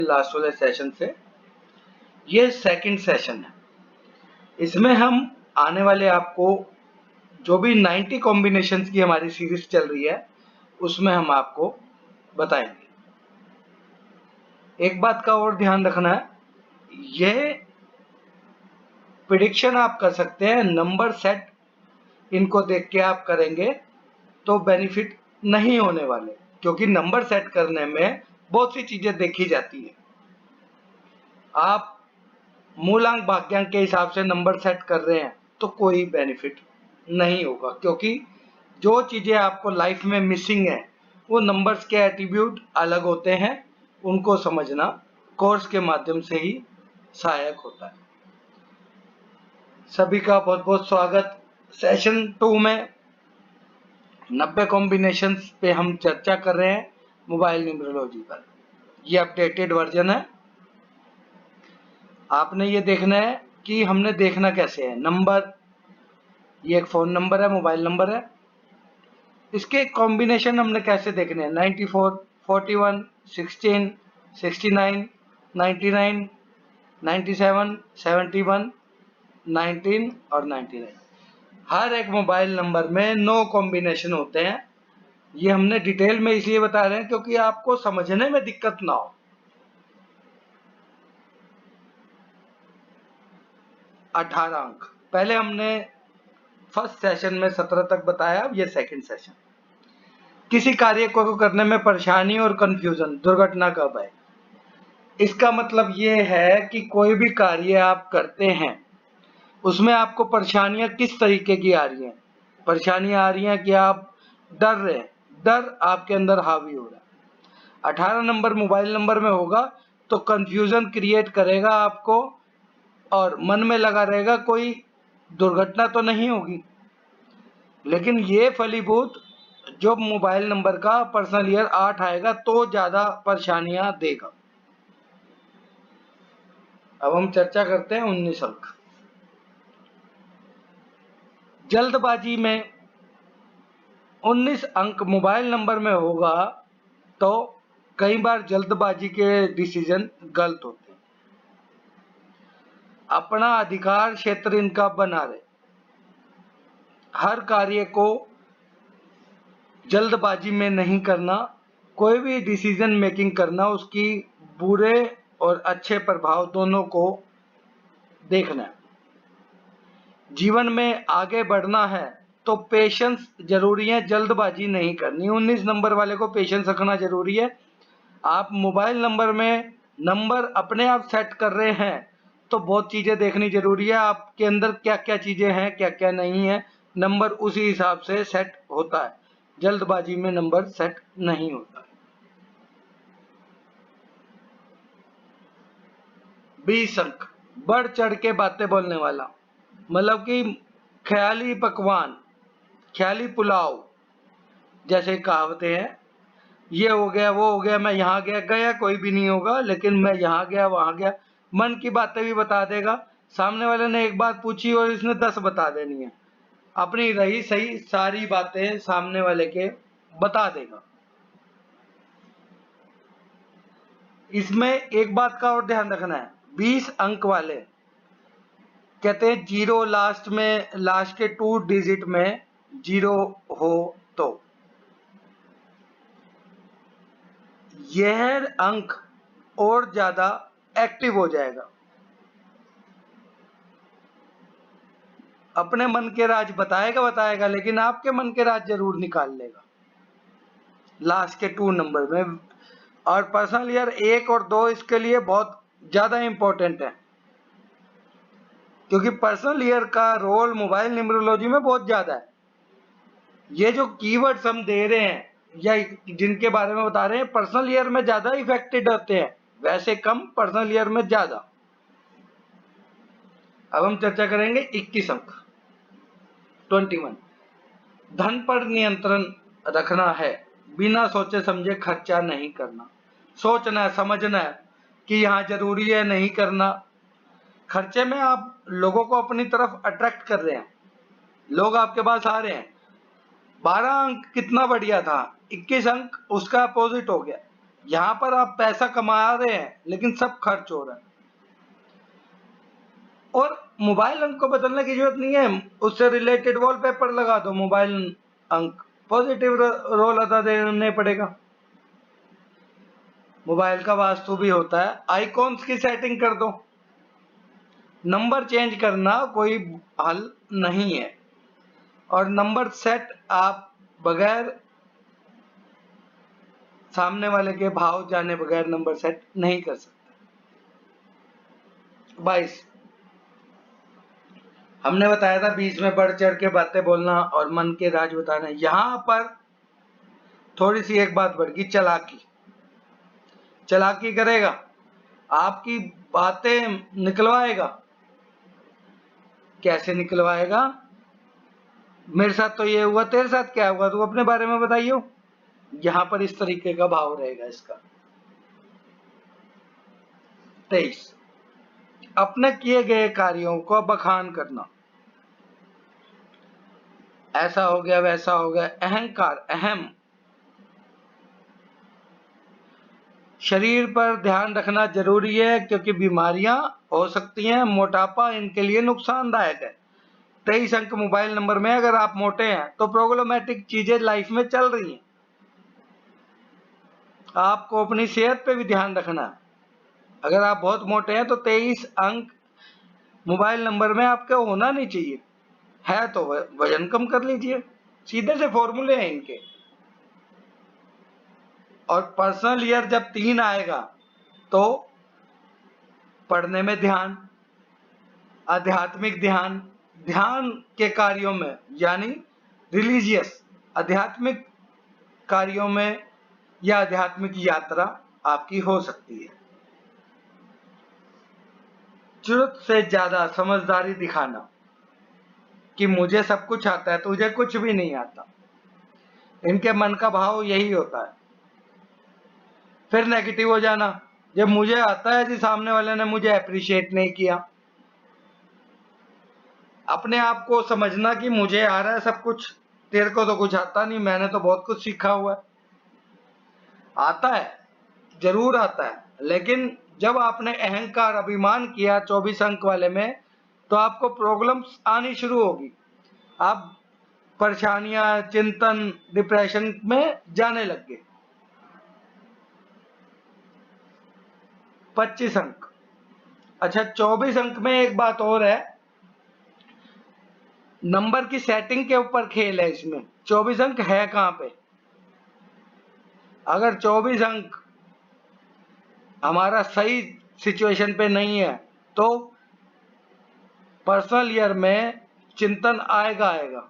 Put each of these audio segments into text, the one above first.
Last वाले session से ये सेकंड सेशन है। इसमें हम आने वाले आपको जो भी 90 कॉम्बिनेशंस की हमारी सीरीज चल रही है उसमें हम आपको बताएंगे। एक बात का और ध्यान रखना है, यह प्रिडिक्शन आप कर सकते हैं, नंबर सेट इनको देख के आप करेंगे तो बेनिफिट नहीं होने वाले, क्योंकि नंबर सेट करने में बहुत सी चीजें देखी जाती है। आप मूलांक भाग्यांक के हिसाब से नंबर सेट कर रहे हैं तो कोई बेनिफिट नहीं होगा, क्योंकि जो चीजें आपको लाइफ में मिसिंग है वो नंबर्स के एट्रीब्यूट अलग होते हैं, उनको समझना कोर्स के माध्यम से ही सहायक होता है। सभी का बहुत बहुत स्वागत। सेशन 2 में 90 कॉम्बिनेशंस पे हम चर्चा कर रहे हैं मोबाइल न्यूमरोलॉजी पर। ये अपडेटेड वर्जन है। आपने ये देखना है कि हमने देखना कैसे है। नंबर, ये एक फोन नंबर है, मोबाइल नंबर है, इसके कॉम्बिनेशन हमने कैसे देखने हैं। 94, 41, 16, 69, 99, 97, 71, 19 और 99। हर एक मोबाइल नंबर में 9 कॉम्बिनेशन होते हैं। ये हमने डिटेल में इसलिए बता रहे हैं क्योंकि आपको समझने में दिक्कत ना हो। 18 अंक पहले हमने फर्स्ट सेशन में 17 तक बताया, अब ये सेकंड सेशन। किसी कार्य को करने में परेशानी और कंफ्यूजन, दुर्घटना कब है। इसका मतलब ये है कि कोई भी कार्य आप करते हैं उसमें आपको परेशानियां किस तरीके की आ रही हैं। परेशानियां आ रही हैं कि आप डर रहे हैं, डर आपके अंदर हावी हो रहा है। 18 नंबर मोबाइल नंबर में होगा तो कंफ्यूजन क्रिएट करेगा आपको और मन में लगा रहेगा कोई दुर्घटना तो नहीं होगी। लेकिन ये फलीभूत जो मोबाइल नंबर का पर्सनल ईयर 8 आएगा तो ज्यादा परेशानियां देगा। अब हम चर्चा करते हैं 19 अंक। जल्दबाजी में 19 अंक मोबाइल नंबर में होगा तो कई बार जल्दबाजी के डिसीजन गलत होते हैं। अपना अधिकार क्षेत्र इनका बना रहे। हर कार्य को जल्दबाजी में नहीं करना, कोई भी डिसीजन मेकिंग करना उसकी बुरे और अच्छे प्रभाव दोनों को देखना है। जीवन में आगे बढ़ना है तो पेशेंस जरूरी है, जल्दबाजी नहीं करनी। 19 नंबर वाले को पेशेंस रखना जरूरी है। आप मोबाइल नंबर में नंबर अपने आप सेट कर रहे हैं तो बहुत चीजें देखनी जरूरी है। आपके अंदर क्या क्या चीजें हैं, क्या क्या नहीं है, नंबर उसी हिसाब से सेट होता है। जल्दबाजी में नंबर सेट नहीं होता। 20 अंक बढ़ चढ़ के बातें बोलने वाला, मतलब कि ख्याली पकवान, ख्याली पुलाव जैसे कहावतें हैं, ये हो गया वो हो गया, मैं यहाँ गया, गया कोई भी नहीं होगा लेकिन मैं यहाँ गया वहां गया। मन की बातें भी बता देगा। सामने वाले ने एक बात पूछी और इसने 10 बता देनी है। अपनी रही सही सारी बातें सामने वाले के बता देगा। इसमें एक बात का और ध्यान रखना है, 20 अंक वाले कहते हैं जीरो लास्ट में, लास्ट के 2 डिजिट में जीरो हो तो यह अंक और ज्यादा एक्टिव हो जाएगा। अपने मन के राज बताएगा लेकिन आपके मन के राज जरूर निकाल लेगा लास्ट के 2 नंबर में। और पर्सनल ईयर 1 और 2 इसके लिए बहुत ज्यादा इंपॉर्टेंट है, क्योंकि पर्सनल ईयर का रोल मोबाइल न्यूमरोलॉजी में बहुत ज्यादा है। ये जो कीवर्ड्स हम दे रहे हैं या जिनके बारे में बता रहे हैं, पर्सनल ईयर में ज्यादा इफेक्टेड होते हैं, वैसे कम, पर्सनल ईयर में ज्यादा। अब हम चर्चा करेंगे 21 अंक 21। धन पर नियंत्रण रखना है, बिना सोचे समझे खर्चा नहीं करना। सोचना है, समझना है कि यहाँ जरूरी है, नहीं करना। खर्चे में आप लोगों को अपनी तरफ अट्रैक्ट कर रहे हैं, लोग आपके पास आ रहे हैं। 12 अंक कितना बढ़िया था, 21 अंक उसका अपोजिट हो गया। यहाँ पर आप पैसा कमा रहे हैं लेकिन सब खर्च हो रहा है। और मोबाइल अंक को बदलने की जरूरत नहीं है, उससे रिलेटेड वॉलपेपर लगा दो, मोबाइल अंक पॉजिटिव रोल अदा देने पड़ेगा। मोबाइल का वास्तु भी होता है, आइकॉन्स की सेटिंग कर दो। नंबर चेंज करना कोई हल नहीं है, और नंबर सेट आप बगैर सामने वाले के भाव जाने बगैर नंबर सेट नहीं कर सकते। 22 हमने बताया था, बीच में बढ़ चढ़ के बातें बोलना और मन के राज बताना। यहां पर थोड़ी सी एक बात बढ़ गई, चालाकी। चालाकी करेगा, आपकी बातें निकलवाएगा। कैसे निकलवाएगा? मेरे साथ तो ये हुआ, तेरे साथ क्या हुआ, तू अपने बारे में बताइयो। यहां पर इस तरीके का भाव रहेगा इसका। 23 अपने किए गए कार्यों को बखान करना। ऐसा हो गया, वैसा हो गया, अहंकार, अहम। शरीर पर ध्यान रखना जरूरी है क्योंकि बीमारियां हो सकती हैं, मोटापा इनके लिए नुकसानदायक है। 23 अंक मोबाइल नंबर में अगर आप मोटे हैं तो प्रॉब्लमेटिक चीजें लाइफ में चल रही हैं, आपको अपनी सेहत पे भी ध्यान रखना है। अगर आप बहुत मोटे हैं तो 23 अंक मोबाइल नंबर में आपके होना नहीं चाहिए, है तो वजन कम कर लीजिए, सीधे से फॉर्मूले हैं इनके। और पर्सनल ईयर जब 3 आएगा तो पढ़ने में ध्यान, आध्यात्मिक ध्यान, ध्यान के कार्यों में यानी रिलीजियस आध्यात्मिक कार्यों में या आध्यात्मिक यात्रा आपकी हो सकती है। जरूरत से ज्यादा समझदारी दिखाना कि मुझे सब कुछ आता है, तुझे कुछ भी नहीं आता, इनके मन का भाव यही होता है। फिर नेगेटिव हो जाना, जब मुझे आता है जी सामने वाले ने मुझे अप्रिशिएट नहीं किया। अपने आप को समझना कि मुझे आ रहा है सब कुछ, तेरे को तो कुछ आता नहीं, मैंने तो बहुत कुछ सीखा हुआ है। आता है, जरूर आता है, लेकिन जब आपने अहंकार, अभिमान किया 24 अंक वाले में, तो आपको प्रॉब्लम्स आनी शुरू होगी। आप परेशानियां, चिंतन, डिप्रेशन में जाने लग गए। 25 अंक। अच्छा, 24 अंक में एक बात और है, नंबर की सेटिंग के ऊपर खेल है इसमें। 24 अंक है कहां पे? अगर 24 अंक हमारा सही सिचुएशन पे नहीं है तो पर्सनल ईयर में चिंतन आएगा आएगा,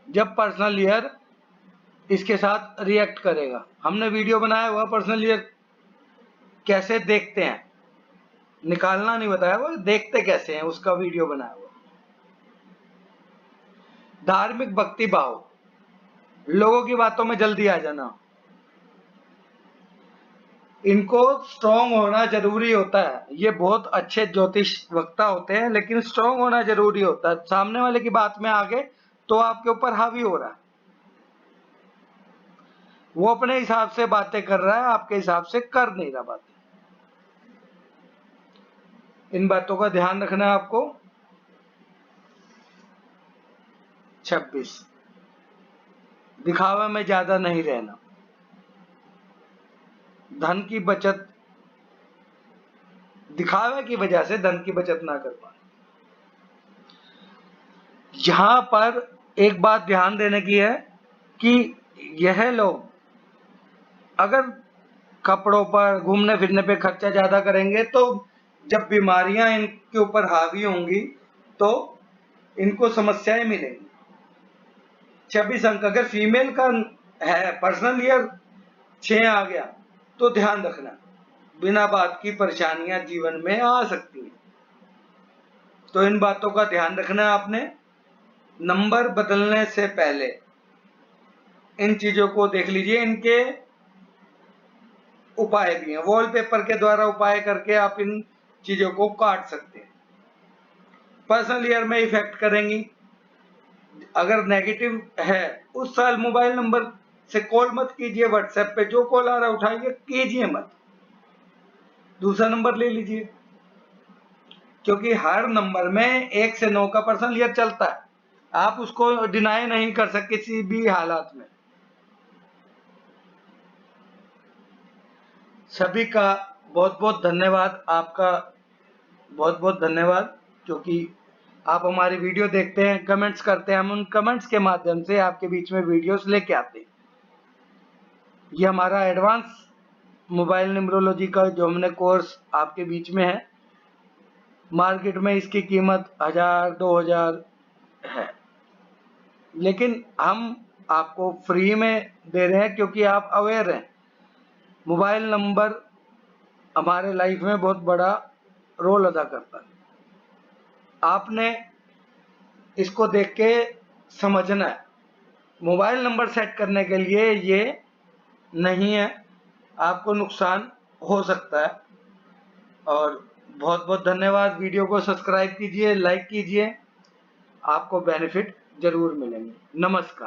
जब पर्सनल ईयर इसके साथ रिएक्ट करेगा। हमने वीडियो बनाया हुआ पर्सनल ईयर कैसे देखते हैं, निकालना नहीं बताया, वो देखते कैसे हैं उसका वीडियो बनाया हुआ। धार्मिक भक्ति भाव, लोगों की बातों में जल्दी आ जाना, इनको स्ट्रॉन्ग होना जरूरी होता है। ये बहुत अच्छे ज्योतिष वक्ता होते हैं लेकिन स्ट्रॉन्ग होना जरूरी होता है। सामने वाले की बात में आगे तो आपके ऊपर हावी हो रहा है, वो अपने हिसाब से बातें कर रहा है, आपके हिसाब से कर नहीं रहा बातें। इन बातों का ध्यान रखना है आपको। 26 दिखावे में ज्यादा नहीं रहना, धन की बचत, दिखावे की वजह से धन की बचत ना कर पाए। यहां पर एक बात ध्यान देने की है कि यह लोग अगर कपड़ों पर, घूमने फिरने पे खर्चा ज्यादा करेंगे तो जब बीमारियां इनके ऊपर हावी होंगी तो इनको समस्याएं मिलेंगी। 26 अंक अगर फीमेल का है, पर्सनल ईयर 6 आ गया तो ध्यान रखना, बिना बात की परेशानियां जीवन में आ सकती हैं, तो इन बातों का ध्यान रखना है आपने। नंबर बदलने से पहले इन चीजों को देख लीजिए, इनके उपाय भी हैं, वॉलपेपर के द्वारा उपाय करके आप इन चीजों को काट सकते हैं। पर्सनल ईयर में इफेक्ट करेंगी, अगर नेगेटिव है उस साल मोबाइल नंबर से कॉल मत कीजिए, व्हाट्सएप पे जो कॉल आ रहा है उठाइए, कीजिए मत, दूसरा नंबर ले लीजिए, क्योंकि हर नंबर में 1 से 9 का पर्सनल चलता है, आप उसको डिनाई नहीं कर सकते किसी भी हालात में। सभी का बहुत बहुत धन्यवाद, आपका बहुत बहुत धन्यवाद, क्योंकि आप हमारी वीडियो देखते हैं, कमेंट्स करते हैं, हम उन कमेंट्स के माध्यम से आपके बीच में वीडियोस लेके आते हैं। ये हमारा एडवांस मोबाइल न्यूमरोलॉजी का जो हमने कोर्स आपके बीच में है, मार्केट में इसकी कीमत 1000-2000 है, लेकिन हम आपको फ्री में दे रहे हैं, क्योंकि आप अवेयर हैं। मोबाइल नंबर हमारे लाइफ में बहुत बड़ा रोल अदा करता है, आपने इसको देख के समझना है। मोबाइल नंबर सेट करने के लिए ये नहीं है, आपको नुकसान हो सकता है। और बहुत बहुत धन्यवाद, वीडियो को सब्सक्राइब कीजिए, लाइक कीजिए, आपको बेनिफिट जरूर मिलेंगे। नमस्कार।